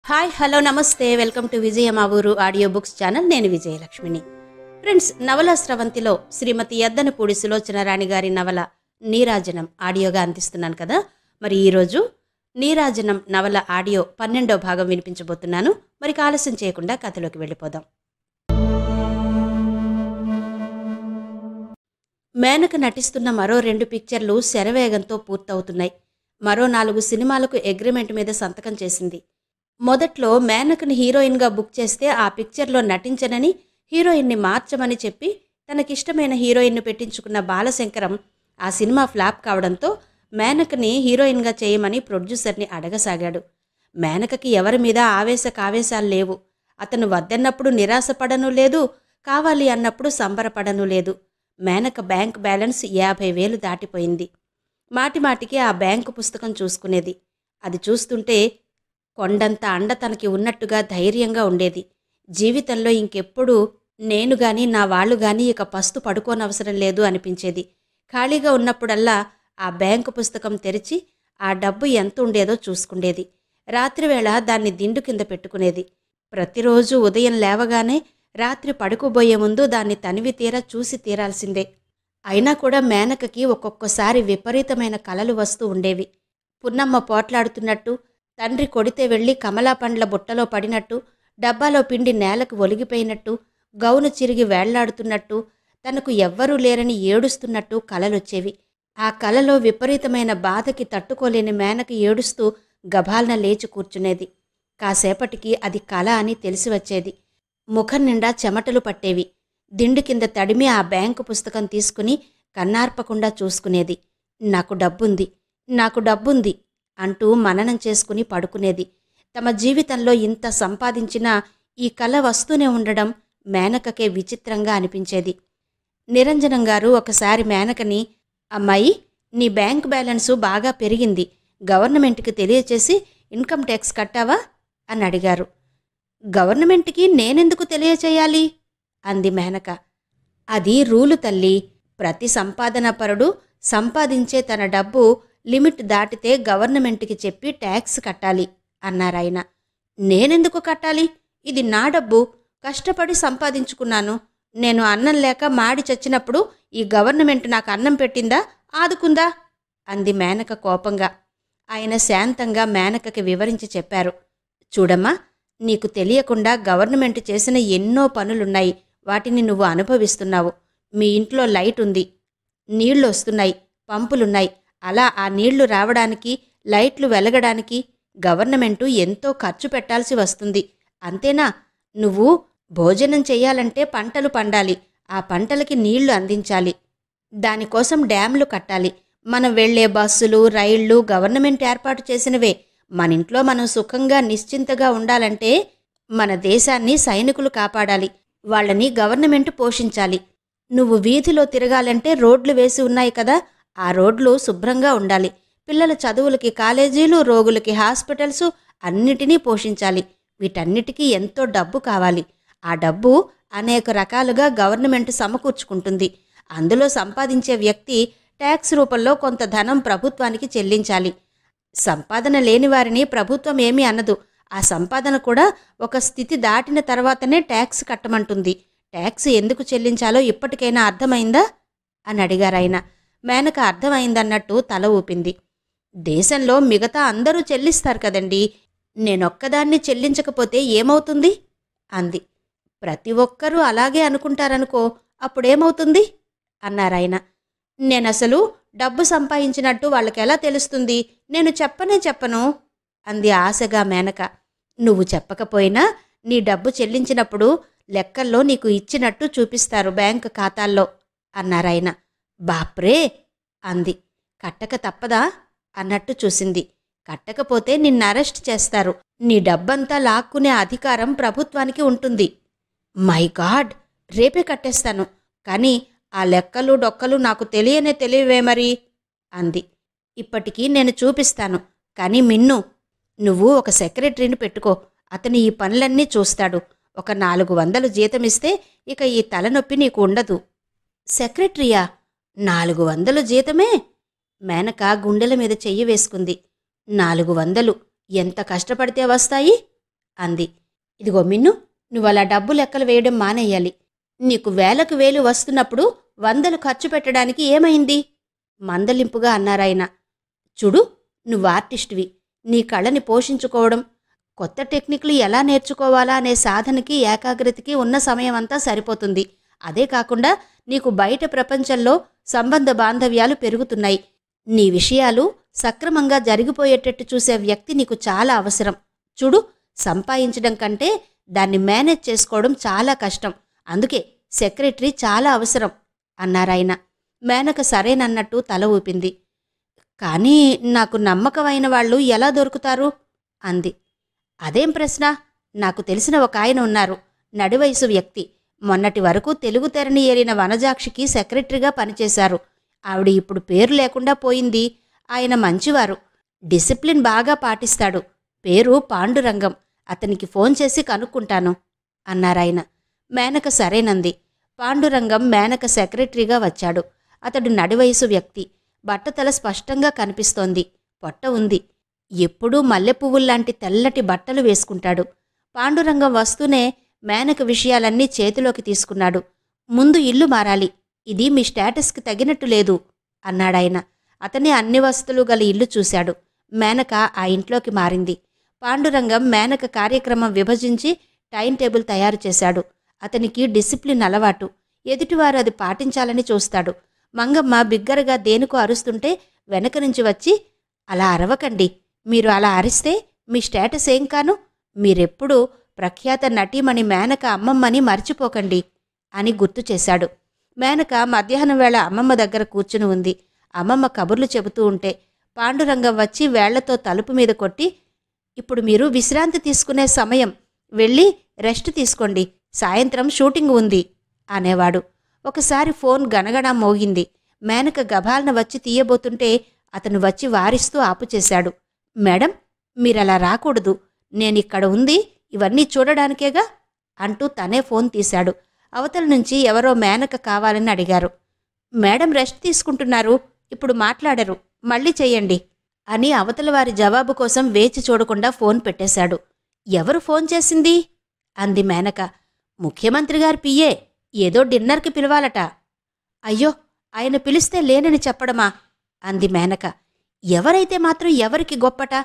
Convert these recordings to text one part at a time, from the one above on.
Hi hello నమస్తే welcome to విజయ మా ఊరు ఆడియో బుక్స్ ఛానల్. నేను విజయలక్ష్మిని. ఫ్రెండ్స్, నవల స్రవంతిలో శ్రీమతి యద్దనపూడి సులోచన రాణి గారి నవల నీరాజనం ఆడియోగా అందిస్తున్నాను కదా. మరి ఈరోజు నీరాజనం నవల ఆడియో 12వ భాగం వినిపించబోతున్నాను. మరి ఆలస్యం చేయకుండా కథలోకి వెళ్ళిపోదాం. మేనక నటిస్తున్న మరో 2 పిక్చర్లు శరవేగంతో పూర్తవుతున్నాయి. మరో 4 సినిమాలకు అగ్రిమెంట్ మీద సంతకం చేసింది. మొదట్లో మేనకని హీరోయిన్గా బుక్ చేస్తే ఆ పిక్చర్లో నటించనని, హీరోయిన్ని మార్చమని చెప్పి తనకిష్టమైన హీరోయిన్ను పెట్టించుకున్న బాలశంకరం ఆ సినిమా ఫ్లాప్ కావడంతో మేనకని హీరోయిన్గా చేయమని ప్రొడ్యూసర్ని అడగసాగాడు. మేనకకి ఎవరి మీద కావేశాలు లేవు. అతను వద్దన్నప్పుడు నిరాశపడనూ లేదు, కావాలి అన్నప్పుడు సంబరపడనూ లేదు. మేనక బ్యాంక్ బ్యాలెన్స్ 50,000 దాటిపోయింది. మాటిమాటికి ఆ బ్యాంకు పుస్తకం చూసుకునేది. అది చూస్తుంటే కొండంత అండ తనకి ఉన్నట్టుగా ధైర్యంగా ఉండేది. జీవితంలో ఇంకెప్పుడూ నేను గాని నా వాళ్ళు గాని ఇక పస్తు పడుకోనవసరం లేదు అనిపించేది. ఖాళీగా ఉన్నప్పుడల్లా ఆ బ్యాంకు పుస్తకం తెరిచి ఆ డబ్బు ఎంత ఉండేదో చూసుకుండేది. రాత్రివేళ దాన్ని దిండు కింద పెట్టుకునేది. ప్రతిరోజు ఉదయం లేవగానే రాత్రి పడుకోబోయే ముందు దాన్ని తనివి తీరా చూసి తీరాల్సిందే. అయినా కూడా మేనకకి ఒక్కొక్కసారి విపరీతమైన కలలు వస్తూ ఉండేవి. పున్నమ్మ పోట్లాడుతున్నట్టు, తండ్రి కొడితే వెళ్ళి కమలా పండ్ల బుట్టలో పడినట్టు, డబ్బాలో పిండి నేలకు ఒలిగిపోయినట్టు, గౌను చిరిగి వేళ్లాడుతున్నట్టు, తనకు ఎవ్వరూ లేరని ఏడుస్తున్నట్టు కలలొచ్చేవి. ఆ కలలో విపరీతమైన బాధకి తట్టుకోలేని మేనక ఏడుస్తూ గభాలన లేచి కూర్చునేది. కాసేపటికి అది కల అని తెలిసి వచ్చేది. ముఖం నిండా చెమటలు పట్టేవి. దిండు కింద తడిమి ఆ బ్యాంకు పుస్తకం తీసుకుని కన్నార్పకుండా చూసుకునేది. నాకు డబ్బుంది అంటూ మననం చేసుకుని పడుకునేది. తమ జీవితంలో ఇంత సంపాదించినా ఈ కల వస్తూనే ఉండడం మేనకకే విచిత్రంగా అనిపించేది. నిరంజనం గారు ఒకసారి మేనకని, అమ్మాయి, నీ బ్యాంక్ బ్యాలెన్సు బాగా పెరిగింది, గవర్నమెంట్కి తెలియచేసి ఇన్కమ్ ట్యాక్స్ కట్టావా అని అడిగారు. గవర్నమెంట్కి నేనెందుకు తెలియచేయాలి అంది మేనక. అది రూలు తల్లి. ప్రతి సంపాదనపరుడు సంపాదించే తన డబ్బు లిమిట్ దాటితే గవర్నమెంట్కి చెప్పి ట్యాక్స్ కట్టాలి అన్నారాయన. నేనెందుకు కట్టాలి? ఇది నా డబ్బు, కష్టపడి సంపాదించుకున్నాను. నేను అన్నం లేక మాడి చచ్చినప్పుడు ఈ గవర్నమెంట్ నాకు అన్నం పెట్టిందా, ఆదుకుందా అంది మేనక కోపంగా. ఆయన శాంతంగా మేనకకి వివరించి చెప్పారు. చూడమ్మా, నీకు తెలియకుండా గవర్నమెంట్ చేసిన ఎన్నో పనులున్నాయి. వాటిని నువ్వు అనుభవిస్తున్నావు. మీ ఇంట్లో లైట్ ఉంది, నీళ్లు వస్తున్నాయి, పంపులున్నాయి. అలా ఆ నీళ్లు రావడానికి, లైట్లు వెలగడానికి గవర్నమెంటు ఎంతో ఖర్చు పెట్టాల్సి వస్తుంది. అంతేనా? నువ్వు భోజనం చెయ్యాలంటే పంటలు పండాలి, ఆ పంటలకి నీళ్లు అందించాలి, దానికోసం డ్యాంలు కట్టాలి. మనం వెళ్లే బస్సులు, రైళ్లు గవర్నమెంట్ ఏర్పాటు చేసినవే. మనింట్లో మనం సుఖంగా నిశ్చింతగా ఉండాలంటే మన దేశాన్ని సైనికులు కాపాడాలి, వాళ్ళని గవర్నమెంట్ పోషించాలి. నువ్వు వీధిలో తిరగాలంటే రోడ్లు వేసి ఉన్నాయి కదా, ఆ రోడ్లు శుభ్రంగా ఉండాలి. పిల్లల చదువులకి కాలేజీలు, రోగులకి హాస్పిటల్సు అన్నిటినీ పోషించాలి. వీటన్నిటికీ ఎంతో డబ్బు కావాలి. ఆ డబ్బు అనేక రకాలుగా గవర్నమెంట్ సమకూర్చుకుంటుంది. అందులో సంపాదించే వ్యక్తి ట్యాక్స్ రూపంలో కొంత ధనం ప్రభుత్వానికి చెల్లించాలి. సంపాదన లేని వారిని ప్రభుత్వం ఏమీ అనదు. ఆ సంపాదన కూడా ఒక స్థితి దాటిన తర్వాతనే ట్యాక్స్ కట్టమంటుంది. ట్యాక్స్ ఎందుకు చెల్లించాలో ఇప్పటికైనా అర్థమైందా అని అడిగారాయన. మేనక అర్థమైందన్నట్టు తల ఊపింది. దేశంలో మిగతా అందరూ చెల్లిస్తారు కదండి, నేనొక్కదాన్ని చెల్లించకపోతే ఏమవుతుంది అంది. ప్రతి ఒక్కరూ అలాగే అనుకుంటారనుకో, అప్పుడేమవుతుంది అన్నారాయన. నేనసలు డబ్బు సంపాదించినట్టు వాళ్ళకెలా తెలుస్తుంది? నేను చెప్పను అంది ఆశగా మేనక. నువ్వు చెప్పకపోయినా నీ డబ్బు చెల్లించినప్పుడు లెక్కల్లో నీకు ఇచ్చినట్టు చూపిస్తారు బ్యాంకు ఖాతాల్లో అన్నారాయన. బాప్రే అంది. కట్టక తప్పదా అన్నట్టు చూసింది. కట్టకపోతే నిన్ను అరెస్ట్ చేస్తారు. నీ డబ్బంతా లాక్కునే అధికారం ప్రభుత్వానికి ఉంటుంది. మై గాడ్, రేపే కట్టేస్తాను. కానీ ఆ లెక్కలు డొక్కలు నాకు తెలియవే మరి అంది. ఇప్పటికీ నేను చూపిస్తాను. కానీ మిన్ను, నువ్వు ఒక సెక్రటరీని పెట్టుకో. అతను ఈ పనులన్నీ చూస్తాడు. ఒక 400 జీతమిస్తే ఇక ఈ తలనొప్పి నీకు ఉండదు. సెక్రటరీయా? 400 జీతమే? మేనక గుండెల మీద చెయ్యి వేసుకుంది. 400 ఎంత కష్టపడితే వస్తాయి అంది. ఇదిగో మిన్ను, నువ్వలా డబ్బు లెక్కలు వేయడం మానేయాలి. నీకు వేలకు వేలు వస్తున్నప్పుడు వందలు ఖర్చు పెట్టడానికి ఏమైంది? మందలింపుగా అన్నారాయన. చూడు, నువ్వు ఆర్టిస్టువి. నీ కళని పోషించుకోవడం, కొత్త టెక్నిక్లు ఎలా నేర్చుకోవాలా అనే సాధనకి ఏకాగ్రతకి ఉన్న సమయమంతా సరిపోతుంది. అదే కాకుండా నీకు బయట ప్రపంచంలో సంబంధ బాంధవ్యాలు పెరుగుతున్నాయి. నీ విషయాలు సక్రమంగా జరిగిపోయేటట్టు చూసే వ్యక్తి నీకు చాలా అవసరం. చూడు, సంపాదించడం కంటే దాన్ని మేనేజ్ చేసుకోవడం చాలా కష్టం. అందుకే సెక్రటరీ చాలా అవసరం అన్నారాయన. మేనక సరేనన్నట్టు తల ఊపింది. కానీ నాకు నమ్మకమైన వాళ్ళు ఎలా దొరుకుతారు అంది. అదేం ప్రశ్న? నాకు తెలిసిన ఒక ఆయన ఉన్నారు, నడివయసు వ్యక్తి. మొన్నటి వరకు తెలుగు తెరని ఏలిన వనజాక్షికి సెక్రటరీగా పనిచేశారు. ఆవిడ ఇప్పుడు పేరు లేకుండా పోయింది. ఆయన మంచివారు, డిసిప్లిన్ బాగా పాటిస్తాడు. పేరు పాండురంగం. అతనికి ఫోన్ చేసి కనుక్కుంటాను అన్నారాయన. మేనక సరేనంది. పాండురంగం మేనక సెక్రటరీగా వచ్చాడు. అతడు నడివయసు వ్యక్తి. బట్టతల స్పష్టంగా కనిపిస్తోంది. పొట్ట ఉంది. ఎప్పుడూ మల్లెపువ్వుల్లాంటి తెల్లటి బట్టలు వేసుకుంటాడు. పాండురంగం వస్తూనే మేనక విషయాలన్నీ చేతిలోకి తీసుకున్నాడు. ముందు ఇల్లు మారాలి. ఇది మీ స్టేటస్కి తగినట్టు లేదు అన్నాడాయన. అతనే అన్ని వసతులు గల ఇల్లు చూశాడు. మేనక ఆ ఇంట్లోకి మారింది. పాండురంగం మేనక కార్యక్రమం విభజించి టైం టేబుల్ తయారు చేశాడు. అతనికి డిసిప్లిన్ అలవాటు. ఎదుటివారు అది పాటించాలని చూస్తాడు. మంగమ్మ బిగ్గరగా దేనికో అరుస్తుంటే వెనక నుంచి వచ్చి, అలా అరవకండి. మీరు అలా అరిస్తే మీ స్టేటస్ ఏం కాను. మీరెప్పుడూ ప్రఖ్యాత నటీమణి మేనక అమ్మమ్మని మర్చిపోకండి అని గుర్తు చేశాడు. మేనక మధ్యాహ్నం వేళ అమ్మమ్మ దగ్గర కూర్చుని ఉంది. అమ్మమ్మ కబుర్లు చెబుతూ ఉంటే పాండురంగం వచ్చి వేళ్లతో తలుపు మీద కొట్టి, ఇప్పుడు మీరు విశ్రాంతి తీసుకునే సమయం, వెళ్ళి రెస్ట్ తీసుకోండి, సాయంత్రం షూటింగ్ ఉంది అనేవాడు. ఒకసారి ఫోన్ గనగడా మోగింది. మేనక గభాలన వచ్చి తీయబోతుంటే అతను వచ్చి వారిస్తూ ఆపుచేశాడు. మేడం, మీరలా రాకూడదు. నేనిక్కడ ఉంది ఇవన్నీ చూడడానికేగా అంటూ తనే ఫోన్ తీశాడు. అవతల నుంచి ఎవరో మేనక కావాలని అడిగారు. మేడం రెస్ట్ తీసుకుంటున్నారు, ఇప్పుడు మాట్లాడరు, మళ్ళీ చెయ్యండి అని అవతల వారి జవాబు కోసం వేచి చూడకుండా ఫోన్ పెట్టేశాడు. ఎవరు ఫోన్ చేసింది అంది మేనక. ముఖ్యమంత్రి గారి పిఏ, ఏదో డిన్నర్కి పిలవాలట. అయ్యో, ఆయన పిలిస్తే లేనని చెప్పడమా అంది మేనక. ఎవరైతే మాత్రం ఎవరికి గొప్పట?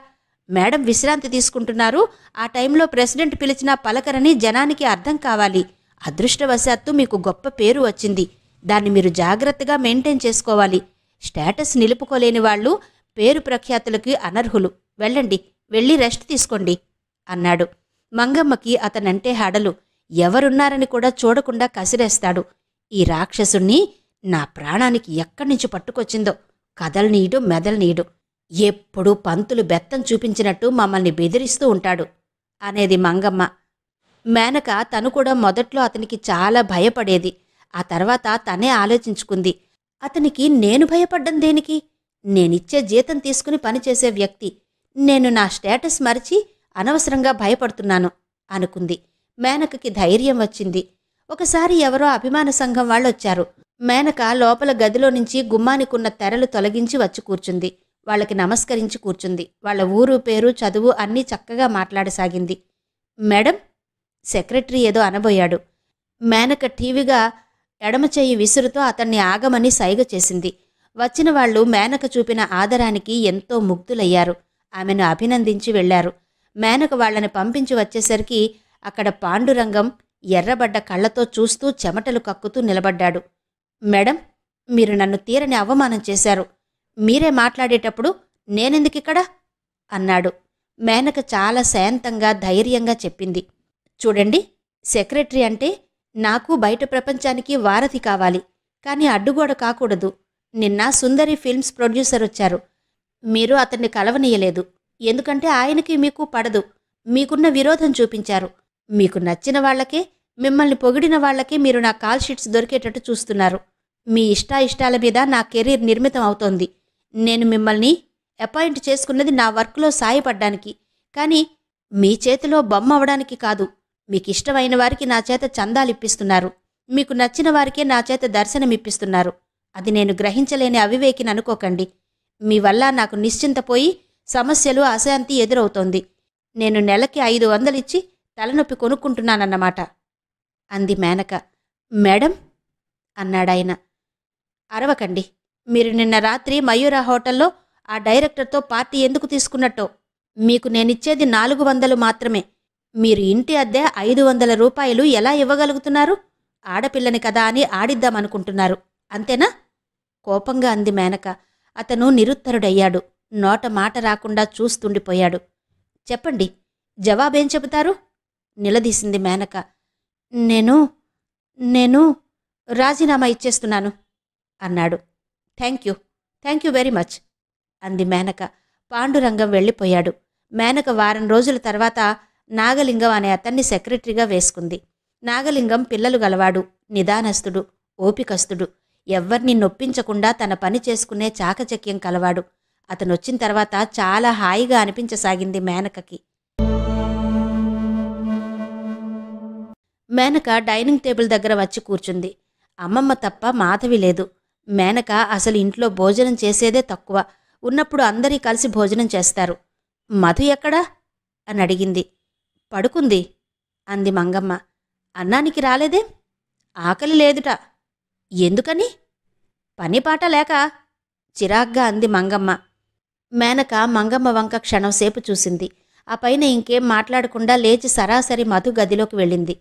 మేడం విశ్రాంతి తీసుకుంటున్నారు, ఆ టైంలో ప్రెసిడెంట్ పిలిచినా పలకరని జనానికి అర్థం కావాలి. అదృష్టవశాత్తు మీకు గొప్ప పేరు వచ్చింది. దాన్ని మీరు జాగ్రత్తగా మెయింటైన్ చేసుకోవాలి. స్టేటస్ నిలుపుకోలేని వాళ్ళు పేరు ప్రఖ్యాతులకి అనర్హులు. వెళ్ళండి, వెళ్ళి రెస్ట్ తీసుకోండి అన్నాడు. మంగమ్మకి అతనంటే హడలు. ఎవరున్నారని కూడా చూడకుండా కసిరేస్తాడు. ఈ రాక్షసుణ్ణి నా ప్రాణానికి ఎక్కడ్నుంచి పట్టుకొచ్చిందో, కదలనీయడు మెదలనీయడు. ఎప్పుడూ పంతులు బెత్తం చూపించినట్టు మమ్మల్ని బెదిరిస్తూ ఉంటాడు అనేది మంగమ్మ. మేనక తను కూడా మొదట్లో అతనికి చాలా భయపడేది. ఆ తర్వాత తనే ఆలోచించుకుంది. అతనికి నేను భయపడ్డం దేనికి? నేనిచ్చే జీతం తీసుకుని పనిచేసే వ్యక్తి. నేను నా స్టేటస్ మరిచి అనవసరంగా భయపడుతున్నాను అనుకుంది. మేనకకి ధైర్యం వచ్చింది. ఒకసారి ఎవరో అభిమాన సంఘం వాళ్ళొచ్చారు. మేనక లోపల గదిలో నుంచి గుమ్మానికున్న తెరలు తొలగించి వచ్చి కూర్చుంది. వాళ్ళకి నమస్కరించి కూర్చుంది. వాళ్ళ ఊరు పేరు చదువు అన్నీ చక్కగా మాట్లాడసాగింది. మేడం, సెక్రటరీ ఏదో అనబోయాడు. మేనక టీవీగా ఎడమ చెయ్యి విసురుతో అతన్ని ఆగమని సైగ చేసింది. వచ్చిన వాళ్లు మేనక చూపిన ఆదరానికి ఎంతో ముగ్ధులయ్యారు. ఆమెను అభినందించి వెళ్లారు. మేనక వాళ్లని పంపించి వచ్చేసరికి అక్కడ పాండురంగం ఎర్రబడ్డ కళ్లతో చూస్తూ చెమటలు కక్కుతూ నిలబడ్డాడు. మేడం, మీరు నన్ను తీరని అవమానం చేశారు. మీరే మాట్లాడేటప్పుడు నేనెందుకిక్కడ అన్నాడు. మేనక చాలా శాంతంగా ధైర్యంగా చెప్పింది. చూడండి, సెక్రటరీ అంటే నాకు బయట ప్రపంచానికి వారధి కావాలి, కానీ అడ్డుగోడ కాకూడదు. నిన్న సుందరి ఫిల్మ్స్ ప్రొడ్యూసర్ వచ్చారు. మీరు అతన్ని కలవనీయలేదు. ఎందుకంటే ఆయనకి మీకు పడదు. మీకున్న విరోధం చూపించారు. మీకు నచ్చిన వాళ్లకే, మిమ్మల్ని పొగిడిన వాళ్లకే మీరు నా కాల్ షీట్స్ దొరికేటట్టు చూస్తున్నారు. మీ ఇష్టాయిష్టాల మీద నా కెరీర్ నిర్మితం అవుతోంది. నేను మిమ్మల్ని అపాయింట్ చేసుకున్నది నా వర్క్లో సాయపడ్డానికి, కానీ మీ చేతిలో బొమ్మ అవడానికి కాదు. మీకిష్టమైన వారికి నా చేత చందాలిప్పిస్తున్నారు. మీకు నచ్చిన వారికే నా చేత దర్శనమిప్పిస్తున్నారు. అది నేను గ్రహించలేని అవివేకిని అనుకోకండి. మీ వల్ల నాకు నిశ్చింతపోయి సమస్యలు, అశాంతి ఎదురవుతోంది. నేను నెలకి 500 ఇచ్చి తలనొప్పి కొనుక్కుంటున్నానన్నమాట అంది మేనక. మేడం అన్నాడాయన. అరవకండి. మీరు నిన్న రాత్రి మయూర హోటల్లో ఆ డైరెక్టర్తో పార్టీ ఎందుకు తీసుకున్నట్టో. మీకు నేనిచ్చేది 400 మాత్రమే. మీరు ఇంటి అద్దె 500 రూపాయలు ఎలా ఇవ్వగలుగుతున్నారు? ఆడపిల్లని కదా అని ఆడిద్దామనుకుంటున్నారు అంతేనా? కోపంగా అంది మేనక. అతను నిరుత్తరుడయ్యాడు. నోట మాట రాకుండా చూస్తుండిపోయాడు. చెప్పండి, జవాబేం చెబుతారు? నిలదీసింది మేనక. నేను నేను రాజీనామా ఇచ్చేస్తున్నాను అన్నాడు. థ్యాంక్ యూ వెరీ మచ్ అంది మేనక. పాండురంగం వెళ్ళిపోయాడు. మేనక వారం రోజుల తర్వాత నాగలింగం అనే అతన్ని సెక్రటరీగా వేసుకుంది. నాగలింగం పిల్లలు గలవాడు, నిదానస్తుడు, ఓపికస్తుడు, ఎవ్వర్నీ నొప్పించకుండా తన పని చేసుకునే చాకచక్యం కలవాడు. అతనొచ్చిన తర్వాత చాలా హాయిగా అనిపించసాగింది మేనకకి. మేనక డైనింగ్ టేబుల్ దగ్గర వచ్చి కూర్చుంది. అమ్మమ్మ తప్ప మాధవి లేదు. మేనక అసలు ఇంట్లో భోజనం చేసేదే తక్కువ. ఉన్నప్పుడు అందరీ కలిసి భోజనం చేస్తారు. మధు ఎక్కడా అని అడిగింది. పడుకుంది అంది మంగమ్మ. అన్నానికి రాలేదే? ఆకలి లేదుట. ఎందుకని? పనిపాట లేక చిరాగ్గా అంది మంగమ్మ. మేనక మంగమ్మ వంక క్షణంసేపు చూసింది. ఆ పైన ఇంకేం మాట్లాడకుండా లేచి సరాసరి మధు గదిలోకి వెళ్ళింది.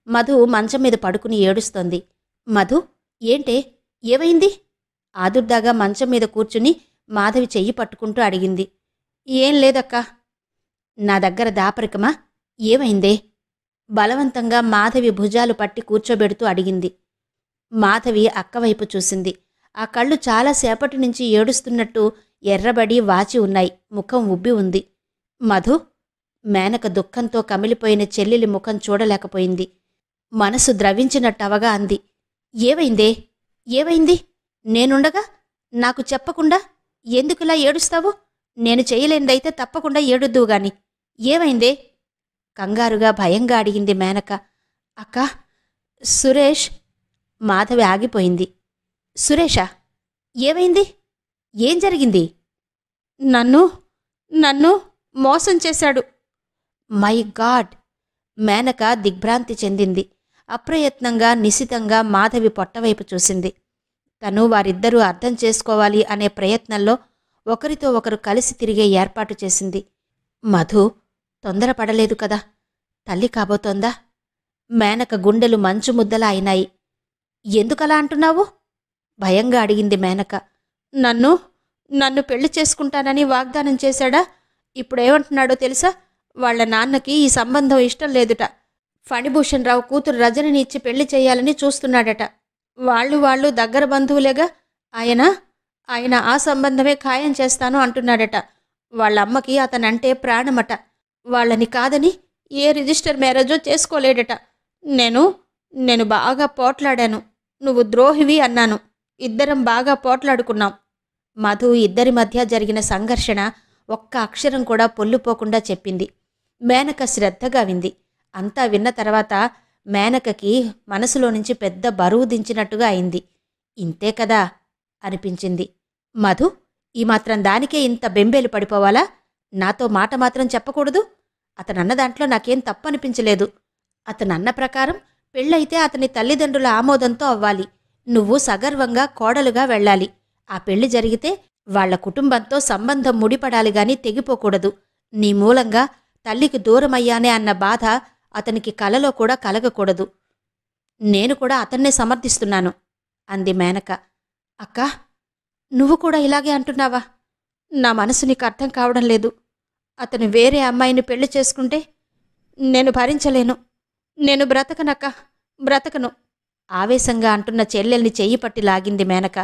మధు మంచం మీద పడుకుని ఏడుస్తోంది. మధు, ఏంటే, ఏమైంది? ఆదుర్దాగా మంచం మీద కూర్చుని మాధవి చెయ్యి పట్టుకుంటూ అడిగింది. ఏం లేదక్కా. నా దగ్గర దాపరికమా? ఏమైందే? బలవంతంగా మాధవి భుజాలు పట్టి కూర్చోబెడుతూ అడిగింది. మాధవి అక్కవైపు చూసింది. ఆ కళ్ళు చాలాసేపటి నుంచి ఏడుస్తున్నట్టు ఎర్రబడి వాచి ఉన్నాయి. ముఖం ఉబ్బి ఉంది. మధు, మేనక దుఃఖంతో కమిలిపోయిన చెల్లెలి ముఖం చూడలేకపోయింది. మనసు ద్రవించినట్టవగా అంది. ఏమైంది? నేనుండగా నాకు చెప్పకుండా ఎందుకులా ఏడుస్తావు? నేను చేయలేనిదైతే తప్పకుండా ఏడుద్దువుగాని. ఏమైందే? కంగారుగా భయంగా అడిగింది మేనక. అక్కా, సురేష్. మాధవి ఆగిపోయింది. సురేషా? ఏమైంది? ఏం జరిగింది? నన్ను మోసం చేశాడు. My God! మేనక దిగ్భ్రాంతి చెందింది. అప్రయత్నంగా నిశితంగా మాధవి పొట్టవైపు చూసింది. తను వారిద్దరూ అర్థం చేసుకోవాలి అనే ప్రయత్నంలో ఒకరితో ఒకరు కలిసి తిరిగే ఏర్పాటు చేసింది. మధు తొందరపడలేదు కదా? తల్లి కాబోతోందా? మేనక గుండెలు మంచు ముద్దలా అయినాయి. ఎందుకలా అంటున్నావు? భయంగా అడిగింది మేనక. నన్ను పెళ్లి చేసుకుంటానని వాగ్దానం చేశాడా? ఇప్పుడేమంటున్నాడో తెలుసా? వాళ్ల నాన్నకి ఈ సంబంధం ఇష్టం లేదుట. ఫణిభూషణ్ రావు కూతురు రజనిని ఇచ్చి పెళ్లి చేయాలని చూస్తున్నాడట. వాళ్ళు దగ్గర బంధువులేగా. ఆయన ఆ సంబంధమే ఖాయం చేస్తాను అంటున్నాడట. వాళ్ళమ్మకి అతనంటే ప్రాణమట. వాళ్ళని కాదని ఏ రిజిస్టర్ మ్యారేజో చేసుకోలేడట. నేను బాగా పోట్లాడాను. నువ్వు ద్రోహివి అన్నాను. ఇద్దరం బాగా పోట్లాడుకున్నాం. మధు ఇద్దరి మధ్య జరిగిన సంఘర్షణ ఒక్క అక్షరం కూడా పొల్లుపోకుండా చెప్పింది. మేనక శ్రద్ధగా వింది. అంతా విన్న తర్వాత మేనకకి మనసులో నుంచి పెద్ద బరువు దించినట్టుగా అయింది. ఇంతే కదా అనిపించింది. మధు, ఈ మాత్రం దానికే ఇంత బెంబేలు పడిపోవాలా? నాతో మాట మాత్రం చెప్పకూడదు? అతనన్న దాంట్లో నాకేం తప్పనిపించలేదు. అతనన్న ప్రకారం పెళ్ళైతే అతని తల్లిదండ్రుల ఆమోదంతో అవ్వాలి. నువ్వు సగర్వంగా కోడలుగా వెళ్ళాలి. ఆ పెళ్లి జరిగితే వాళ్ల కుటుంబంతో సంబంధం ముడిపడాలి గాని తెగిపోకూడదు. నీ మూలంగా తల్లికి దూరమయ్యానే అన్న బాధ అతనికి కలలో కూడా కలగకూడదు. నేను కూడా అతన్నే సమర్థిస్తున్నాను అంది మేనక. అక్కా, నువ్వు కూడా ఇలాగే అంటున్నావా? నా మనసు నీకు అర్థం కావడం లేదు. అతను వేరే అమ్మాయిని పెళ్లి చేసుకుంటే నేను భరించలేను. నేను బ్రతకను ఆవేశంగా అంటున్న చెల్లెల్ని చెయ్యి పట్టి లాగింది మేనక.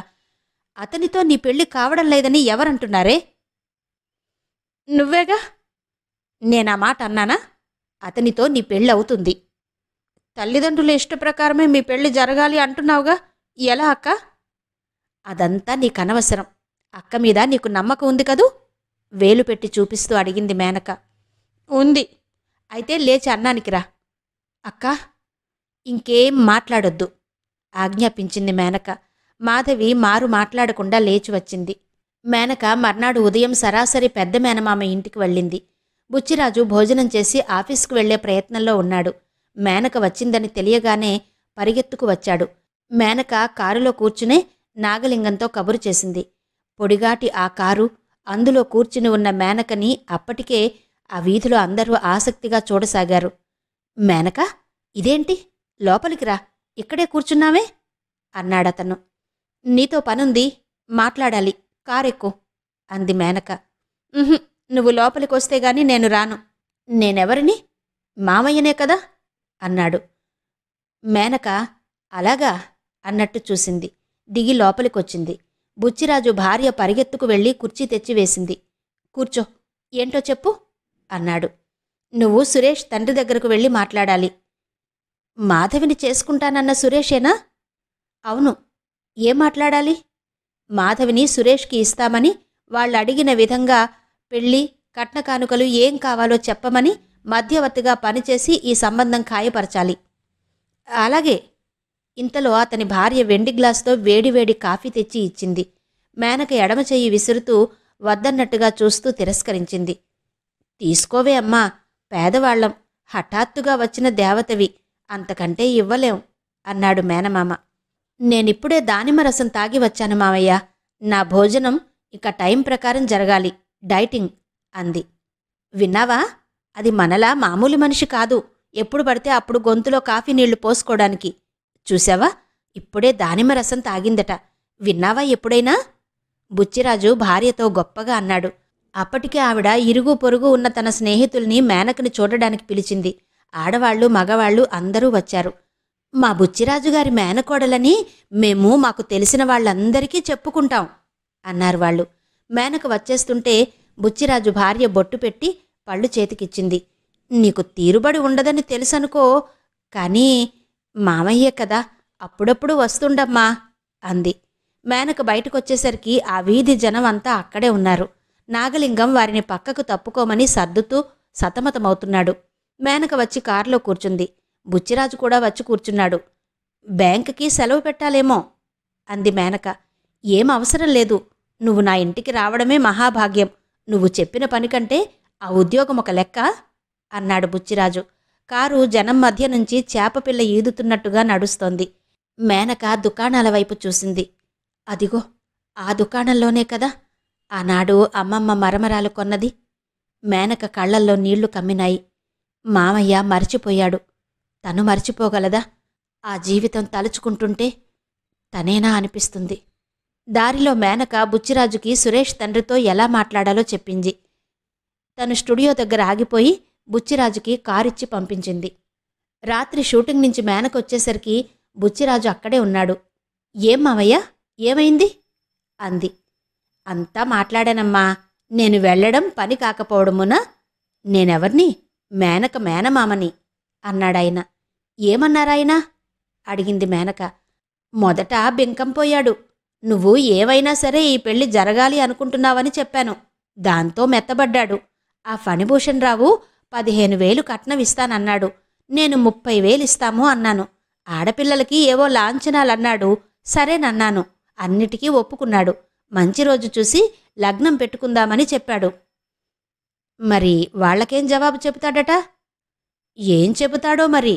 అతనితో నీ పెళ్లి కావడం లేదని ఎవరంటున్నారే? నువ్వేగా. నేనా మాట అన్నానా? అతనితో నీ పెళ్ళి అవుతుంది. తల్లిదండ్రుల ఇష్టప్రకారమే మీ పెళ్లి జరగాలి అంటున్నావుగా. ఎలా అక్క? అదంతా నీకనవసరం. అక్క మీద నీకు నమ్మకం ఉంది కదూ? వేలు పెట్టి చూపిస్తూ అడిగింది మేనక. ఉంది. అయితే లేచి అన్నానికి రా. అక్కా, ఇంకేం మాట్లాడొద్దు ఆజ్ఞాపించింది మేనక. మాధవి మారు మాట్లాడకుండా లేచి వచ్చింది. మేనక మర్నాడు ఉదయం సరాసరి పెద్ద మేనమామ ఇంటికి వెళ్ళింది. బుచ్చిరాజు భోజనం చేసి ఆఫీస్కు వెళ్లే ప్రయత్నంలో ఉన్నాడు. మేనక వచ్చిందని తెలియగానే పరిగెత్తుకు వచ్చాడు. మేనక కారులో కూర్చునే నాగలింగంతో కబురు చేసింది. పొడిగాటి ఆ కారు, అందులో కూర్చుని ఉన్న మేనకని అప్పటికే ఆ వీధిలో అందరూ ఆసక్తిగా చూడసాగారు. మేనక, ఇదేంటి? లోపలికి రా, ఇక్కడే కూర్చున్నావే అన్నాడతను. నీతో పనుంది, మాట్లాడాలి, కారెక్కు అంది మేనక. నువ్వు లోపలికొస్తే గాని నేను రాను. నేనెవరిని? మామయ్యనే కదా అన్నాడు. మేనక అలాగా అన్నట్టు చూసింది. దిగి లోపలికొచ్చింది. బుచ్చిరాజు భార్య పరిగెత్తుకు వెళ్ళి కుర్చీ తెచ్చివేసింది. కూర్చో, ఏంటో చెప్పు అన్నాడు. నువ్వు సురేష్ తండ్రి దగ్గరకు వెళ్ళి మాట్లాడాలి. మాధవిని చేసుకుంటానన్న సురేషేనా? అవును. ఏం మాట్లాడాలి? మాధవిని సురేష్కి ఇస్తామని వాళ్ళడిగిన విధంగా పెళ్ళి, కట్న కానుకలు ఏం కావాలో చెప్పమని మధ్యవర్తిగా పనిచేసి ఈ సంబంధం ఖాయపరచాలి. అలాగే. ఇంతలో అతని భార్య వెండి గ్లాసుతో వేడివేడి కాఫీ తెచ్చి ఇచ్చింది. మేనక ఎడమ చెయ్యి విసురుతూ వద్దన్నట్టుగా చూస్తూ తిరస్కరించింది. తీసుకోవే అమ్మా, పేదవాళ్లం, హఠాత్తుగా వచ్చిన దేవతవి, అంతకంటే ఇవ్వలేం అన్నాడు మేనమామ. నేనిప్పుడే దానిమ్మ రసం తాగి వచ్చాను మావయ్య. నా భోజనం ఇక టైం ప్రకారం జరగాలి, డైటింగ్ అంది. విన్నావా? అది మనలా మామూలు మనిషి కాదు, ఎప్పుడు పడితే అప్పుడు గొంతులో కాఫీ నీళ్లు పోసుకోవడానికి. చూశావా, ఇప్పుడే దానిమ్మ రసం తాగిందట. విన్నావా ఎప్పుడైనా? బుచ్చిరాజు భార్యతో గొప్పగా అన్నాడు. అప్పటికే ఆవిడ ఇరుగు పొరుగు ఉన్న తన స్నేహితుల్ని మేనకని చూడడానికి పిలిచింది. ఆడవాళ్లు, మగవాళ్లు అందరూ వచ్చారు. మా బుచ్చిరాజుగారి మేనకోడలని మేము మాకు తెలిసిన వాళ్ళందరికీ చెప్పుకుంటాం అన్నారు వాళ్ళు. మేనక వచ్చేస్తుంటే బుచ్చిరాజు భార్య బొట్టు పెట్టి పళ్ళు చేతికిచ్చింది. నీకు తీరుబడి ఉండదని తెలుసనుకో, కానీ మామయ్యే కదా, అప్పుడప్పుడు వస్తుండమ్మా అంది. మేనక బయటకొచ్చేసరికి ఆ వీధి జనం అంతా అక్కడే ఉన్నారు. నాగలింగం వారిని పక్కకు తప్పుకోమని సర్దుతూ సతమతమవుతున్నాడు. మేనక వచ్చి కారులో కూర్చుంది. బుచ్చిరాజు కూడా వచ్చి కూర్చున్నాడు. బ్యాంకుకి సెలవు పెట్టాలేమో అంది మేనక. ఏం అవసరం లేదు, నువ్వు నా ఇంటికి రావడమే మహాభాగ్యం. నువ్వు చెప్పిన పని కంటే ఆ ఉద్యోగం ఒక లెక్క అన్నాడు బుచ్చిరాజు. కారు జనం మధ్య నుంచి చేపపిల్ల ఈదుతున్నట్టుగా నడుస్తోంది. మేనక దుకాణాల వైపు చూసింది. అదిగో, ఆ దుకాణంలోనే కదా ఆనాడు అమ్మమ్మ మరమరాలు కొన్నది. మేనక కళ్లల్లో నీళ్లు కమ్మినాయి. మామయ్య మరిచిపోయాడు, తను మరిచిపోగలదా? ఆ జీవితం తలుచుకుంటుంటే తనేనా అనిపిస్తుంది. దారిలో మేనక బుచ్చిరాజుకి సురేష్ తండ్రితో ఎలా మాట్లాడాలో చెప్పింది. తను స్టూడియో దగ్గర ఆగిపోయి బుచ్చిరాజుకి కారిచ్చి పంపించింది. రాత్రి షూటింగ్ నుంచి మేనకొచ్చేసరికి బుచ్చిరాజు అక్కడే ఉన్నాడు. ఏం మావయ్య, ఏమైంది అంది. అంతా మాట్లాడానమ్మా, నేను వెళ్ళడం పని కాకపోవడమునా? నేనెవర్ని? మేనక మేనమామని అన్నాడాయన. ఏమన్నారాయన అడిగింది మేనక. మొదట బింకంపోయాడు. నువ్వు ఏవైనా సరే ఈ పెళ్లి జరగాలి అనుకుంటున్నావని చెప్పాను. దాంతో మెత్తబడ్డాడు. ఆ ఫణిభూషణ్ రావు 15,000 కట్నమిస్తానన్నాడు. నేను 30,000 ఇస్తాము అన్నాను. ఆడపిల్లలకి ఏవో లాంఛనాలన్నాడు. సరేనన్నాను. అన్నిటికీ ఒప్పుకున్నాడు. మంచి రోజు చూసి లగ్నం పెట్టుకుందామని చెప్పాడు. మరి వాళ్లకేం జవాబు చెబుతాడట? ఏం చెబుతాడో మరి.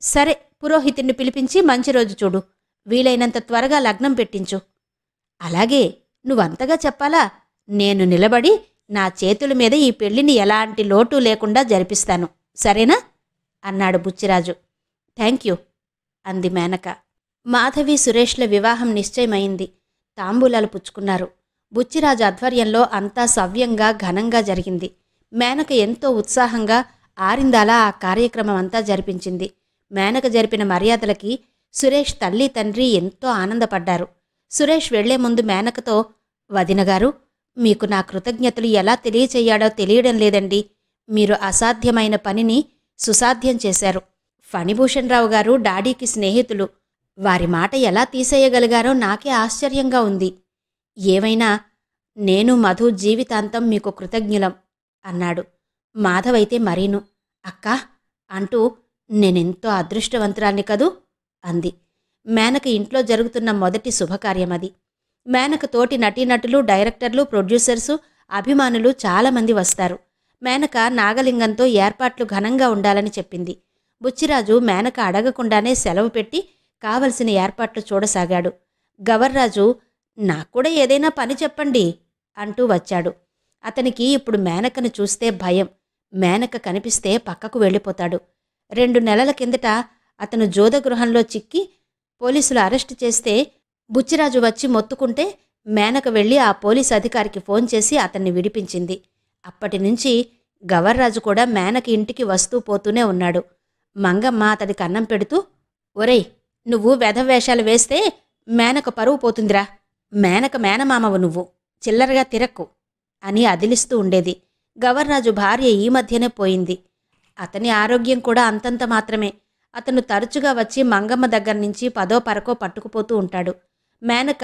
సరే, పురోహితుణ్ణి పిలిపించి మంచి రోజు చూడు, వీలైనంత త్వరగా లగ్నం పెట్టించు. అలాగే, నువ్వంతగా చెప్పాలా? నేను నిలబడి నా చేతుల మీద ఈ పెళ్లిని ఎలాంటి లోటు లేకుండా జరిపిస్తాను, సరేనా అన్నాడు బుచ్చిరాజు. థ్యాంక్యూ అంది మేనక. మాధవి సురేష్ల వివాహం నిశ్చయమైంది. తాంబూలాలు పుచ్చుకున్నారు. బుచ్చిరాజు ఆధ్వర్యంలో అంతా సవ్యంగా ఘనంగా జరిగింది. మేనక ఎంతో ఉత్సాహంగా ఆరిందాలా ఆ కార్యక్రమం అంతా జరిపించింది. మేనక జరిపిన మర్యాదలకి సురేష్ తల్లి తండ్రి ఎంతో ఆనందపడ్డారు. సురేష్ వెళ్లే ముందు మేనకతో, వదినగారు, మీకు నా కృతజ్ఞతలు ఎలా తెలియచెయ్యాడో తెలియడం లేదండి. మీరు అసాధ్యమైన పనిని సుసాధ్యం చేశారు. ఫణిభూషణ్ రావు గారు డాడీకి స్నేహితులు. వారి మాట ఎలా తీసేయగలిగారో నాకే ఆశ్చర్యంగా ఉంది. ఏమైనా నేను మధు జీవితాంతం మీకు కృతజ్ఞులం అన్నాడు. మాధవైతే మరీను. అక్కా అంటూ, నేనెంతో అదృష్టవంతురాల్ని కదూ అంది. మేనక ఇంట్లో జరుగుతున్న మొదటి శుభకార్యమది. మేనక తోటి నటీనటులు, డైరెక్టర్లు, ప్రొడ్యూసర్సు, అభిమానులు చాలామంది వస్తారు. మేనక నాగలింగంతో ఏర్పాట్లు ఘనంగా ఉండాలని చెప్పింది. బుచ్చిరాజు మేనక అడగకుండానే సెలవు పెట్టి కావలసిన ఏర్పాట్లు చూడసాగాడు. గవర్రాజు, నాక్కూడా ఏదైనా పని చెప్పండి అంటూ వచ్చాడు. అతనికి ఇప్పుడు మేనకను చూస్తే భయం. మేనక కనిపిస్తే పక్కకు వెళ్ళిపోతాడు. 2 నెలల కిందట అతను జోదగృహంలో చిక్కి పోలీసులు అరెస్టు చేస్తే బుచ్చిరాజు వచ్చి మొత్తుకుంటే మేనక వెళ్ళి ఆ పోలీసు అధికారికి ఫోన్ చేసి అతన్ని విడిపించింది. అప్పటినుంచి గవర్రాజు కూడా మేనక ఇంటికి వస్తూ పోతూనే ఉన్నాడు. మంగమ్మ అతడికి అన్నం పెడుతూ, ఒరేయ్, నువ్వు వెధవేషాలు వేస్తే మేనక పరువు పోతుందిరా. మేనక మేనమామవు నువ్వు, చిల్లరగా తిరక్కు అని అదిలిస్తూ ఉండేది. గవర్రాజు భార్య ఈ మధ్యనే పోయింది. అతని ఆరోగ్యం కూడా అంతంత మాత్రమే. అతను తరచుగా వచ్చి మంగమ్మ దగ్గర నుంచి 10ో 12కో పట్టుకుపోతూ ఉంటాడు. మేనక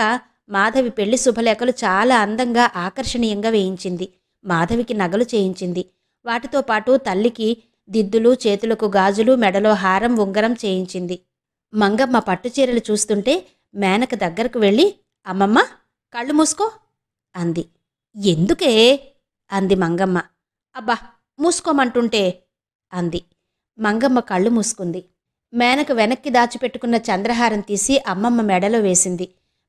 మాధవి పెళ్లి శుభలేఖలు చాలా అందంగా ఆకర్షణీయంగా వేయించింది. మాధవికి నగలు చేయించింది. వాటితో పాటు తల్లికి దిద్దులు, చేతులకు గాజులు, మెడలో హారం, ఉంగరం చేయించింది. మంగమ్మ పట్టుచీరలు చూస్తుంటే మేనక దగ్గరకు వెళ్ళి, అమ్మమ్మ, కళ్ళు మూసుకో అంది. ఎందుకే అంది మంగమ్మ. అబ్బా, మూసుకోమంటుంటే అంది. మంగమ్మ కళ్ళు మూసుకుంది. మేనక వెనక్కి దాచిపెట్టుకున్న చంద్రహారం తీసి అమ్మమ్మ మెడలో వేసింది.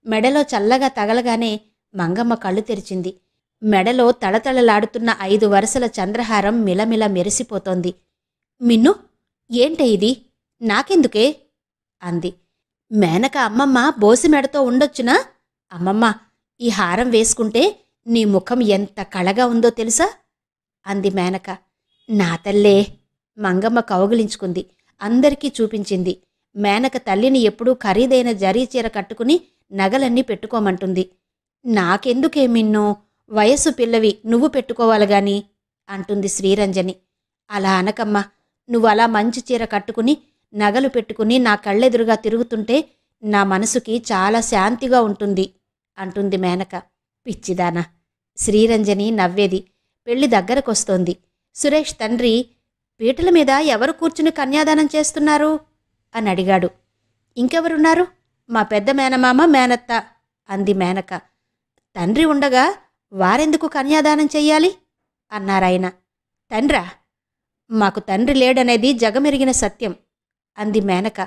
మెడలో చల్లగా తగలగానే మంగమ్మ కళ్ళు తెరిచింది. మెడలో తళతళలాడుతున్న 5 వరుసల చంద్రహారం మిలమిల మెరిసిపోతోంది. మిన్ను, ఏంటే ఇది? నాకెందుకే అంది. మేనక అమ్మమ్మ బోసి మెడతో ఉండొచ్చునా? అమ్మమ్మ, ఈ హారం వేసుకుంటే నీ ముఖం ఎంత కళగా ఉందో తెలుసా అంది మేనక. నా తల్లే మంగమ్మ కౌగిలించుకుంది. అందరికీ చూపించింది. మేనక తల్లిని ఎప్పుడూ ఖరీదైన జరీ చీర కట్టుకుని నగలన్నీ పెట్టుకోమంటుంది. నాకెందుకే మిన్నో, వయస్సు పిల్లవి, నువ్వు పెట్టుకోవాలిగాని అంటుంది శ్రీరంజని. అలా అనకమ్మా, నువ్వు అలా మంచి చీర కట్టుకుని నగలు పెట్టుకుని నా కళ్ళెదురుగా తిరుగుతుంటే నా మనసుకి చాలా శాంతిగా ఉంటుంది అంటుంది మేనక. పిచ్చిదానా, శ్రీరంజని నవ్వేది. పెళ్లి దగ్గరకొస్తోంది. సురేష్ తండ్రి, పీటల మీద ఎవరు కూర్చుని కన్యాదానం చేస్తున్నారు అని అడిగాడు. ఇంకెవరున్నారు? మా పెద్ద మేనమామ, మేనత్త అంది మేనక. తండ్రి ఉండగా వారెందుకు కన్యాదానం చెయ్యాలి అన్నారాయన. తండ్రా? మాకు తండ్రి లేడనేది జగమెరిగిన సత్యం అంది మేనక.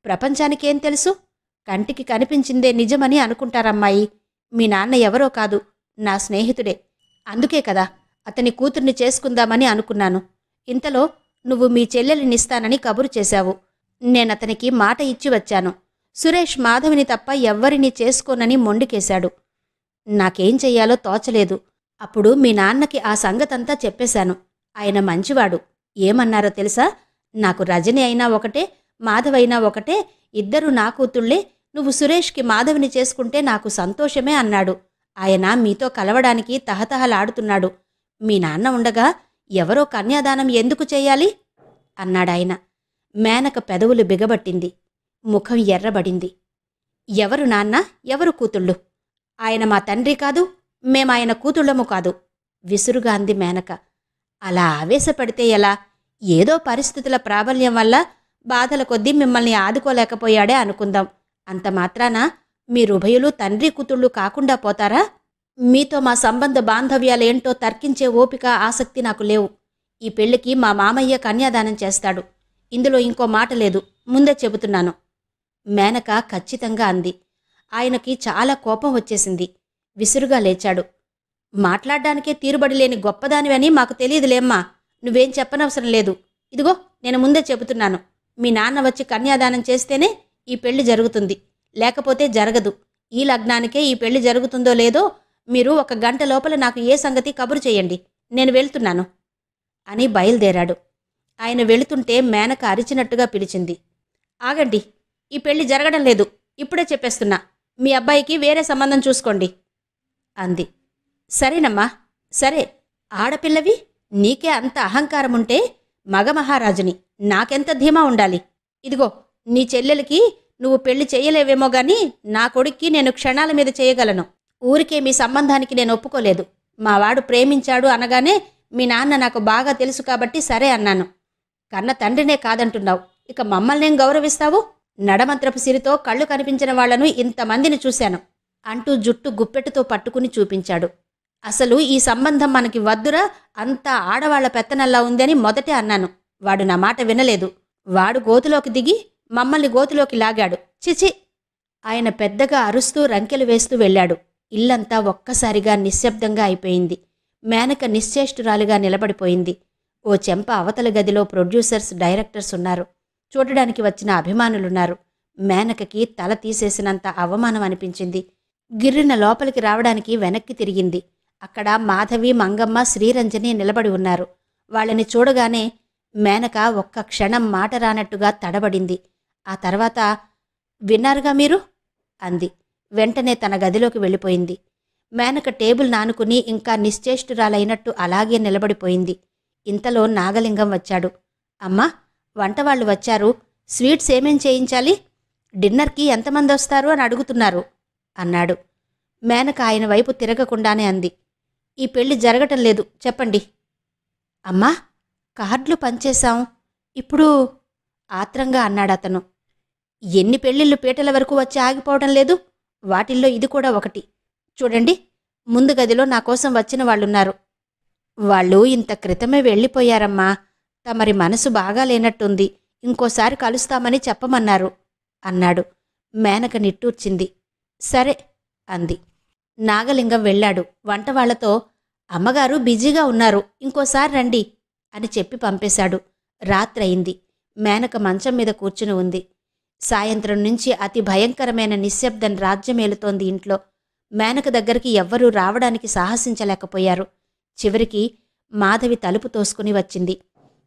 ప్రపంచానికేం తెలుసు? కంటికి కనిపించిందే నిజమని అనుకుంటారమ్మాయి. మీ నాన్న ఎవరో కాదు, నా స్నేహితుడే. అందుకే కదా అతని కూతుర్ని చేసుకుందామని అనుకున్నాను. ఇంతలో నువ్వు మీ చెల్లెలినిస్తానని కబురు చేశావు. నేనతనికి మాట ఇచ్చి వచ్చాను. సురేష్ మాధవిని తప్ప ఎవ్వరినీ చేసుకోనని మొండికేశాడు. నాకేం చెయ్యాలో తోచలేదు. అప్పుడు మీ నాన్నకి ఆ సంగతంతా చెప్పేశాను. ఆయన మంచివాడు. ఏమన్నారో తెలుసా? నాకు రజని అయినా ఒకటే, మాధవైనా ఒకటే, ఇద్దరు నా కూతుళ్లే. నువ్వు సురేష్కి మాధవిని చేసుకుంటే నాకు సంతోషమే అన్నాడు. ఆయన మీతో కలవడానికి తహతహలాడుతున్నాడు. మీ నాన్న ఉండగా ఎవరో కన్యాదానం ఎందుకు చెయ్యాలి అన్నాడాయన. మేనక పెదవులు బిగబట్టింది. ముఖం ఎర్రబడింది. ఎవరు నాన్న, ఎవరు కూతుళ్ళు? ఆయన మా తండ్రి కాదు, మేమాయన కూతుళ్ళము కాదు విసురుగా అంది మేనక. అలా ఆవేశపడితే ఎలా? ఏదో పరిస్థితుల ప్రాబల్యం వల్ల బాధల కొద్దీ మిమ్మల్ని ఆదుకోలేకపోయాడే అనుకుందాం. అంత మాత్రాన మీరుభయులు తండ్రి కూతుళ్ళు కాకుండా పోతారా? మీతో మా సంబంధ బాంధవ్యాలేంటో తర్కించే ఓపిక, ఆసక్తి నాకు లేవు. ఈ పెళ్లికి మా మామయ్య కన్యాదానం చేస్తాడు. ఇందులో ఇంకో మాట లేదు, ముందే చెబుతున్నాను మేనక ఖచ్చితంగా అంది. ఆయనకి చాలా కోపం వచ్చేసింది. విసురుగా లేచాడు. మాట్లాడ్డానికే తీరుబడిలేని గొప్పదానివని మాకు తెలియదులేమ్మా. నువ్వేం చెప్పనవసరం లేదు. ఇదిగో, నేను ముందే చెబుతున్నాను. మీ నాన్న వచ్చి కన్యాదానం చేస్తేనే ఈ పెళ్లి జరుగుతుంది, లేకపోతే జరగదు. ఈ లగ్నానికే ఈ పెళ్లి జరుగుతుందో లేదో మీరు 1 గంట లోపల నాకు ఏ సంగతి కబురు చేయండి. నేను వెళ్తున్నాను అని బయలుదేరాడు. ఆయన వెళుతుంటే మేనక అరిచినట్టుగా పిలిచింది. ఆగండి, ఈ పెళ్లి జరగడం లేదు. ఇప్పుడే చెప్పేస్తున్నా. మీ అబ్బాయికి వేరే సంబంధం చూసుకోండి అంది. సరేనమ్మా, సరే. ఆడపిల్లవి, నీకే అంత అహంకారముంటే మగమహారాజుని నాకెంత ధీమా ఉండాలి. ఇదిగో, నీ చెల్లెలికి నువ్వు పెళ్లి చెయ్యలేవేమో గాని నా కొడుక్కి నేను క్షణాల మీద చేయగలను. ఊరికే మీ సంబంధానికి నేను ఒప్పుకోలేదు. మావాడు ప్రేమించాడు అనగానే మీ నాన్న నాకు బాగా తెలుసు కాబట్టి సరే అన్నాను. కన్న తండ్రినే కాదంటున్నావు, ఇక మమ్మల్నేం గౌరవిస్తావు? నడమంత్రపు సిరితో కళ్ళు కనిపించిన వాళ్లను ఇంతమందిని చూశాను అంటూ జుట్టు గుప్పెట్టుతో పట్టుకుని చూపించాడు. అసలు ఈ సంబంధం మనకి వద్దురా, అంతా ఆడవాళ్ల పెత్తనల్లా ఉందని మొదటే అన్నాను. వాడు నా మాట వినలేదు. వాడు గోతులోకి దిగి మమ్మల్ని గోతులోకి లాగాడు. చిచి! ఆయన పెద్దగా అరుస్తూ రంకెలు వేస్తూ వెళ్ళాడు. ఇల్లంతా ఒక్కసారిగా నిశ్శబ్దంగా అయిపోయింది. మేనక నిశ్చేష్టురాలుగా నిలబడిపోయింది. ఓ చెంప అవతల గదిలో ప్రొడ్యూసర్స్, డైరెక్టర్స్ ఉన్నారు. చూడడానికి వచ్చిన అభిమానులున్నారు. మేనకకి తల తీసేసినంత అవమానం అనిపించింది. గిర్రిన లోపలికి రావడానికి వెనక్కి తిరిగింది. అక్కడ మాధవి, మంగమ్మ, శ్రీరంజని నిలబడి ఉన్నారు. వాళ్ళని చూడగానే మేనక ఒక్క క్షణం మాట రానట్టుగా తడబడింది. ఆ తర్వాత, విన్నారుగా మీరు అంది. వెంటనే తన గదిలోకి వెళ్ళిపోయింది. మేనక టేబుల్ నానుకుని ఇంకా నిశ్చేష్టురాలైనట్టు అలాగే నిలబడిపోయింది. ఇంతలో నాగలింగం వచ్చాడు. అమ్మా, వంటవాళ్లు వచ్చారు. స్వీట్స్ ఏమేం చేయించాలి? డిన్నర్కి ఎంతమంది వస్తారు అని అడుగుతున్నారు అన్నాడు. మేనక ఆయన వైపు తిరగకుండానే అంది. ఈ పెళ్లి జరగటం లేదు, చెప్పండి. అమ్మా, కార్డులు పంచేశాం. ఇప్పుడు ఆత్రంగా అన్నాడతను. ఎన్ని పెళ్ళిళ్ళు పీటల వరకు వచ్చి ఆగిపోవడం లేదు? వాటిల్లో ఇది కూడా ఒకటి. చూడండి, ముందు గదిలో నా కోసం వచ్చిన వాళ్ళున్నారు. వాళ్ళు ఇంత క్రితమే వెళ్ళిపోయారమ్మా. తమరి మనసు బాగా లేనట్టుంది. ఇంకోసారి కలుస్తామని చెప్పమన్నారు అన్నాడు. మేనక నిట్టూర్చింది. సరే అంది. నాగలింగం వెళ్ళాడు. వంటవాళ్లతో, అమ్మగారు బిజీగా ఉన్నారు, ఇంకోసారి రండి అని చెప్పి పంపేశాడు. రాత్రయింది. మేనక మంచం మీద కూర్చుని ఉంది. సాయంత్రం నుంచి అతి భయంకరమైన నిశ్శబ్దం రాజ్యమేలుతోంది ఇంట్లో. మేనక దగ్గరికి ఎవ్వరూ రావడానికి సాహసించలేకపోయారు. చివరికి మాధవి తలుపు తోసుకుని వచ్చింది.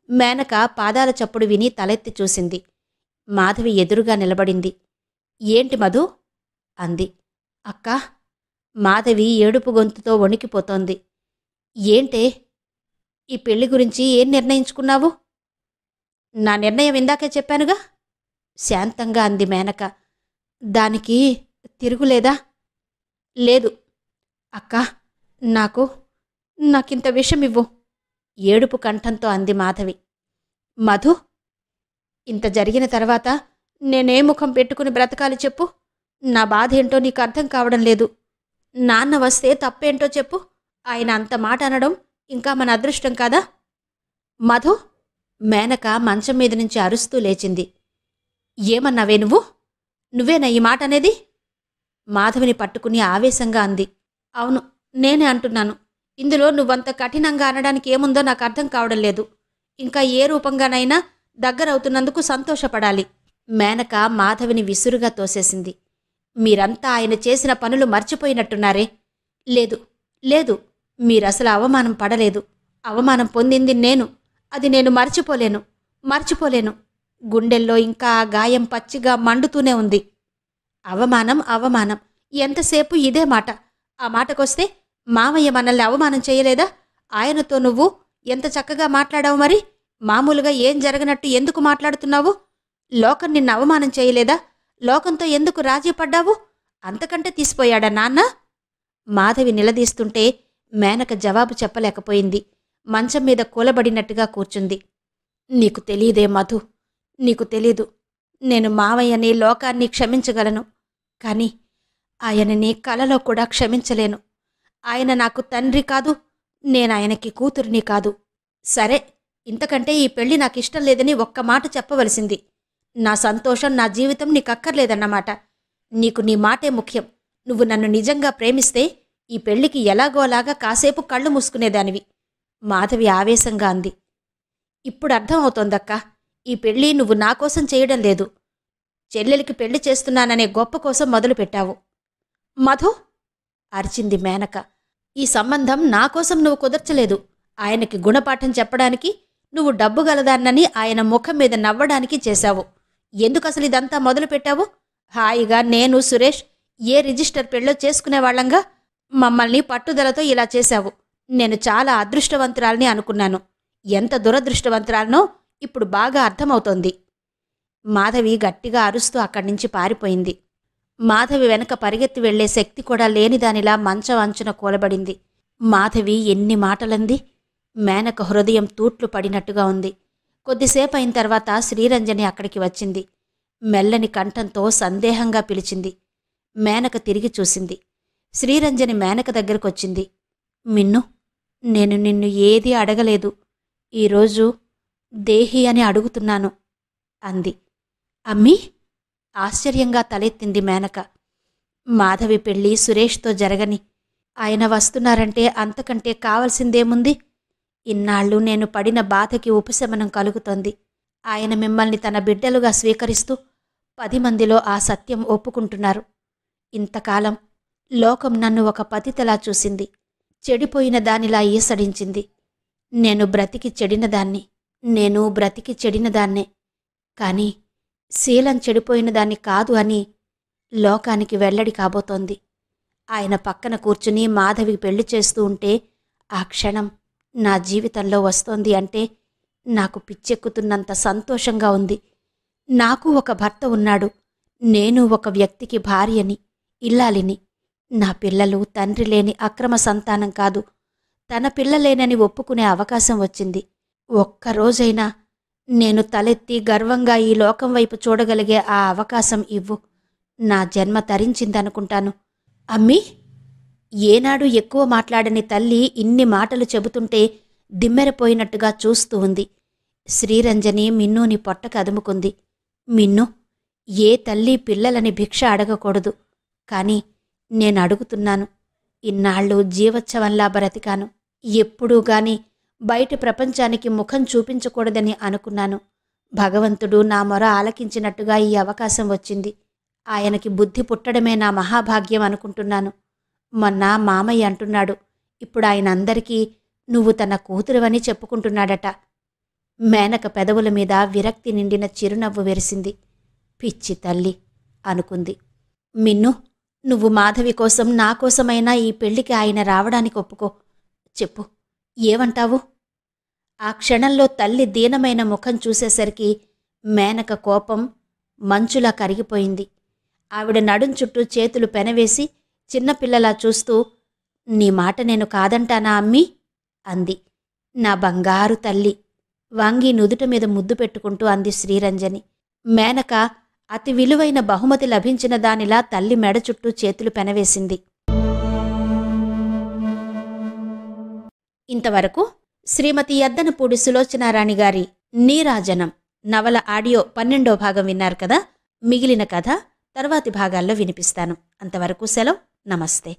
మేనక పాదాల చప్పుడు విని తలెత్తి చూసింది. మాధవి ఎదురుగా నిలబడింది. ఏంటి మధు అంది. అక్కా. మాధవి ఏడుపు గొంతుతో వణికిపోతోంది. ఏంటే? ఈ పెళ్లి గురించి ఏం నిర్ణయించుకున్నావు? నా నిర్ణయం ఇందాకే చెప్పానుగా శాంతంగా అంది మేనక. దానికి తిరుగులేదా? లేదు. అక్కా, నాకింత విషమివ్వు ఏడుపు కంఠంతో అంది మాధవి. మధు, ఇంత జరిగిన తర్వాత నేనే ముఖం పెట్టుకుని బ్రతకాలి చెప్పు? నా బాధ ఏంటో నీకు అర్థం కావడం లేదు. నాన్న వస్తే తప్పేంటో చెప్పు. ఆయన అంత మాట అనడం ఇంకా మన అదృష్టం కాదా? మధు, మేనక మంచం మీద నుంచి అరుస్తూ లేచింది. ఏమన్నావే నువ్వు? నువ్వేనా ఈ మాట అనేది? మాధవిని పట్టుకుని ఆవేశంగా అంది. అవును, నేనే అంటున్నాను. ఇందులో నువ్వంత కఠినంగా అనడానికి ఏముందో నాకు అర్థం కావడం లేదు. ఇంకా ఏ రూపంగానైనా దగ్గరవుతున్నందుకు సంతోషపడాలి. మేనక మాధవిని విసురుగా తోసేసింది. మీరంతా ఆయన చేసిన పనులు మర్చిపోయినట్టున్నారే. లేదు లేదు, మీరసలు అవమానం పడలేదు. అవమానం పొందింది నేను. అది నేను మర్చిపోలేను. గుండెల్లో ఇంకా ఆ గాయం పచ్చిగా మండుతూనే ఉంది. అవమానం ఎంతసేపు ఇదే మాట. ఆ మాటకొస్తే మామయ్య మనల్ని అవమానం చేయలేదా? ఆయనతో నువ్వు ఎంత చక్కగా మాట్లాడావు. మరి మామూలుగా ఏం జరగనట్టు ఎందుకు మాట్లాడుతున్నావు? లోకం నిన్ను అవమానం చేయలేదా? లోకంతో ఎందుకు రాజీ పడ్డావు? అంతకంటే తీసిపోయాడా నాన్న? మాధవి నిలదీస్తుంటే మేనక జవాబు చెప్పలేకపోయింది. మంచం మీద కూలబడినట్టుగా కూర్చుంది. నీకు తెలీదే మధు, నీకు తెలీదు. నేను మావయ్యని, లోకాన్ని క్షమించగలను. కాని ఆయనని కలలో కూడా క్షమించలేను. ఆయన నాకు తండ్రి కాదు, నేనాయనకి కూతురిని కాదు. సరే, ఇంతకంటే ఈ పెళ్లి నాకిష్టం లేదని ఒక్క మాట చెప్పవలసింది. నా సంతోషం, నా జీవితం నీకక్కర్లేదన్నమాట. నీకు నీ మాటే ముఖ్యం. నువ్వు నన్ను నిజంగా ప్రేమిస్తే ఈ పెళ్లికి ఎలాగోలాగా కాసేపు కళ్ళు మూసుకునేదానివి. మాధవి ఆవేశంగా అంది. ఇప్పుడు అర్థం అవుతోందక్కా. ఈ పెళ్లి నువ్వు నా కోసం చేయడం లేదు, చెల్లెలికి పెళ్లి చేస్తున్నాననే గొప్ప కోసం మొదలుపెట్టావు. మధు అరిచింది మేనక. ఈ సంబంధం నా కోసం నువ్వు కుదర్చలేదు. ఆయనకి గుణపాఠం చెప్పడానికి, నువ్వు డబ్బు గలదాన్నని ఆయన ముఖం మీద నవ్వడానికి చేశావు. ఎందుకసలు ఇదంతా మొదలుపెట్టావు? హాయిగా నేను, సురేష్ ఏ రిజిస్టర్ పెళ్ళో చేసుకునేవాళ్లంగా మమ్మల్ని పట్టుదలతో ఇలా చేశావు. నేను చాలా అదృష్టవంతురాల్ని అనుకున్నాను. ఎంత దురదృష్టవంతురాలనో ఇప్పుడు బాగా అర్థమవుతోంది. మాధవి గట్టిగా అరుస్తూ అక్కడి నుంచి పారిపోయింది. మాధవి వెనక పరిగెత్తి వెళ్లే శక్తి కూడా లేనిదానిలా మంచం అంచున కూలబడింది. మాధవి ఎన్ని మాటలంది. మేనక హృదయం తూట్లు పడినట్టుగా ఉంది. కొద్దిసేపు అయిన తర్వాత శ్రీరంజని అక్కడికి వచ్చింది. మెల్లని కంఠంతో సందేహంగా పిలిచింది. మేనక తిరిగి చూసింది. శ్రీరంజని మేనక దగ్గరకొచ్చింది. మిన్ను, నేను నిన్ను ఏదీ అడగలేదు. ఈరోజు దేహి అని అడుగుతున్నాను అంది. అమ్మీ? ఆశ్చర్యంగా తలెత్తింది మేనక. మాధవి పెళ్ళి సురేష్తో జరగని. ఆయన వస్తున్నారంటే అంతకంటే కావలసిందేముంది? ఇన్నాళ్ళు నేను పడిన బాధకి ఉపశమనం కలుగుతోంది. ఆయన మిమ్మల్ని తన బిడ్డలుగా స్వీకరిస్తూ 10 మందిలో ఆ సత్యం ఒప్పుకుంటున్నారు. ఇంతకాలం లోకం నన్ను ఒక పతితలా చూసింది. చెడిపోయిన దానిలా ఈసడించింది. నేను బ్రతికి చెడినదాన్నే. కాని శీలం చెడిపోయిన దాన్ని కాదు అని లోకానికి వెల్లడి కాబోతోంది. ఆయన పక్కన కూర్చుని మాధవి పెళ్లి చేస్తూ ఉంటే ఆ క్షణం నా జీవితంలో వస్తోంది అంటే నాకు పిచ్చెక్కుతున్నంత సంతోషంగా ఉంది. నాకు ఒక భర్త ఉన్నాడు. నేను ఒక వ్యక్తికి భార్యని, ఇల్లాలిని. నా పిల్లలు తండ్రి లేని అక్రమ సంతానం కాదు. తన పిల్లలేనని ఒప్పుకునే అవకాశం వచ్చింది. ఒక్కరోజైనా నేను తలెత్తి గర్వంగా ఈ లోకం వైపు చూడగలిగే ఆ అవకాశం ఇవ్వు. నా జన్మ తరించిందనుకుంటాను. అమ్మీ? ఏనాడు ఎక్కువ మాట్లాడని తల్లి ఇన్ని మాటలు చెబుతుంటే దిమ్మెరపోయినట్టుగా చూస్తూ ఉంది. శ్రీరంజని మిన్నూని పొట్టకు అదుముకుంది. మిన్ను, ఏ తల్లి పిల్లలని భిక్ష అడగకూడదు. కాని నేనడుగుతున్నాను. ఇన్నాళ్ళు జీవోత్సవంలా బ్రతికాను. ఎప్పుడూ గాని బయట ప్రపంచానికి ముఖం చూపించకూడదని అనుకున్నాను. భగవంతుడు నా మొర ఆలకించినట్టుగా ఈ అవకాశం వచ్చింది. ఆయనకి బుద్ధి పుట్టడమే నా మహాభాగ్యం అనుకుంటున్నాను. మొన్న మామయ్య అంటున్నాడు, ఇప్పుడు ఆయనందరికీ నువ్వు తన కూతురువని చెప్పుకుంటున్నాడట. మేనక పెదవుల మీద విరక్తి నిండిన చిరునవ్వు వెరిసింది. పిచ్చి తల్లి అనుకుంది. మిన్ను, నువ్వు మాధవి కోసం నా కోసమైనా ఈ పెళ్లికి ఆయన రావడానికి ఒప్పుకో. చెప్పు, ఏమంటావు? ఆ క్షణంలో తల్లి దీనమైన ముఖం చూసేసరికి మేనక కోపం మంచులా కరిగిపోయింది. ఆవిడ నడుం చుట్టూ చేతులు పెనవేసి చిన్నపిల్లలా చూస్తూ, నీ మాట నేను కాదంటానా అమ్మీ? అంది. నా బంగారు తల్లి వంగి నుదుట మీద ముద్దు పెట్టుకుంటూ అంది శ్రీరంజని. మేనక అతి విలువైన బహుమతి లభించిన దానిలా తల్లి మెడ చుట్టూ చేతులు పెనవేసింది. ఇంతవరకు శ్రీమతి యద్దనపూడి సులోచనారాణి గారి నీరాజనం నవల ఆడియో 12వ భాగం విన్నారు కదా. మిగిలిన కథ తర్వాతి భాగాల్లో వినిపిస్తాను. అంతవరకు సెలవు. నమస్తే.